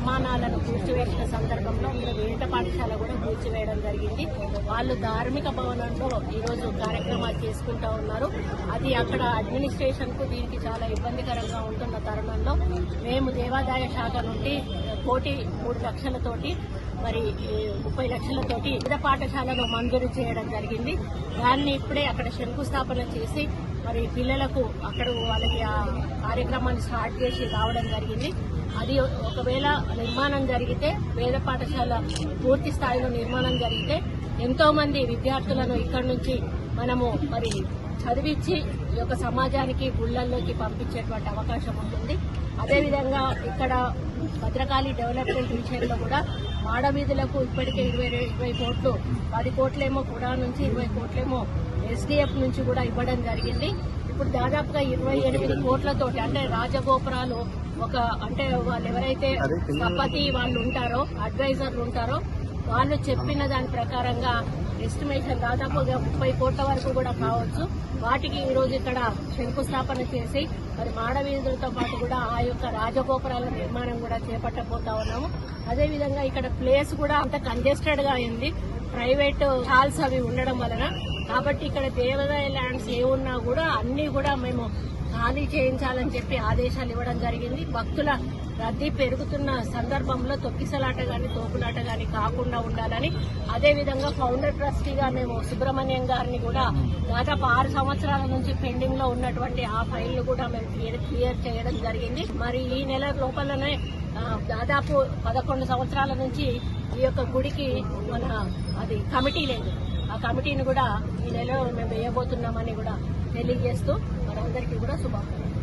నిర్మాణాలను కూల్చివేసిన సందర్భంలో అందులో వేట పాఠశాల కూడా కూల్చివేయడం జరిగింది. వాళ్ళు ధార్మిక భవనంలో ఈరోజు కార్యక్రమాలు చేసుకుంటూ ఉన్నారు. అది అక్కడ అడ్మినిస్ట్రేషన్ కు దీనికి చాలా ఇబ్బందికరంగా ఉంటున్న తరుణంలో మేము దేవాదాయ శాఖ నుండి 1,03,00,000 మరి 30 లక్షలతోటి వేద పాఠశాలను మంజూరు చేయడం జరిగింది. దాన్ని ఇప్పుడే అక్కడ శంకుస్థాపన చేసి మరి పిల్లలకు అక్కడ వాళ్ళకి ఆ కార్యక్రమాన్ని స్టార్ట్ చేసి రావడం జరిగింది. అది ఒకవేళ నిర్మాణం జరిగితే వేద పాఠశాల పూర్తి స్థాయిలో నిర్మాణం జరిగితే ఎంతో మంది విద్యార్థులను ఇక్కడి నుంచి మనము మరి చదివించి ఈ యొక్క సమాజానికి గుళ్లల్లోకి పంపించేటువంటి అవకాశం ఉంటుంది. అదేవిధంగా ఇక్కడ భద్రకాళి డెవలప్మెంట్ విషయంలో కూడా మాడవీధులకు ఇప్పటికే 20 కోట్లు 10 కోట్లేమో కూడా నుంచి 20 కోట్లేమో ఎస్డీఎఫ్ నుంచి కూడా ఇవ్వడం జరిగింది. ఇప్పుడు దాదాపుగా 28 కోట్లతోటి అంటే రాజగోపురాలు అంటే వాళ్ళు ఎవరైతే స్థపతి వాళ్ళు ఉంటారో అడ్వైజర్లు ఉంటారో వాళ్ళు చెప్పిన దాని ప్రకారంగా ఎస్టిమేషన్ దాదాపుగా 30 కోట్ల వరకు కూడా కావచ్చు. వాటికి ఈ రోజు ఇక్కడ శంకుస్థాపన చేసి మరి మాడవీధులతో పాటు కూడా ఆ యొక్క రాజగోపురాల నిర్మాణం కూడా చేపట్టబోతా ఉన్నాము. అదేవిధంగా ఇక్కడ ప్లేస్ కూడా అంత కంజెస్టెడ్ గా అయింది ప్రైవేట్ హాల్స్ అవి ఉండడం వలన. కాబట్టి ఇక్కడ దేవాదాయ ల్యాండ్స్ ఏ ఉన్నా కూడా అన్ని కూడా మేము ఖాళీ చేయించాలని చెప్పి ఆదేశాలు ఇవ్వడం జరిగింది. భక్తుల రద్దీ పెరుగుతున్న సందర్భంలో తొక్కిసలాట గాని తోపులాట గాని కాకుండా ఉండాలని, అదేవిధంగా ఫౌండర్ ట్రస్టీగా మేము సుబ్రహ్మణ్యం గారిని కూడా దాదాపు 6 సంవత్సరాల నుంచి పెండింగ్ లో ఉన్నటువంటి ఆ ఫైల్ కూడా మేము క్లియర్ చేయడం జరిగింది. మరి ఈ నెల లోపలనే దాదాపు 11 సంవత్సరాల నుంచి ఈ యొక్క గుడికి అది కమిటీ లేదు. ఆ కమిటీని కూడా ఈ నెలలో మేము వేయబోతున్నామని కూడా తెలియజేస్తూ మనందరికీ కూడా శుభాకాంక్షలు.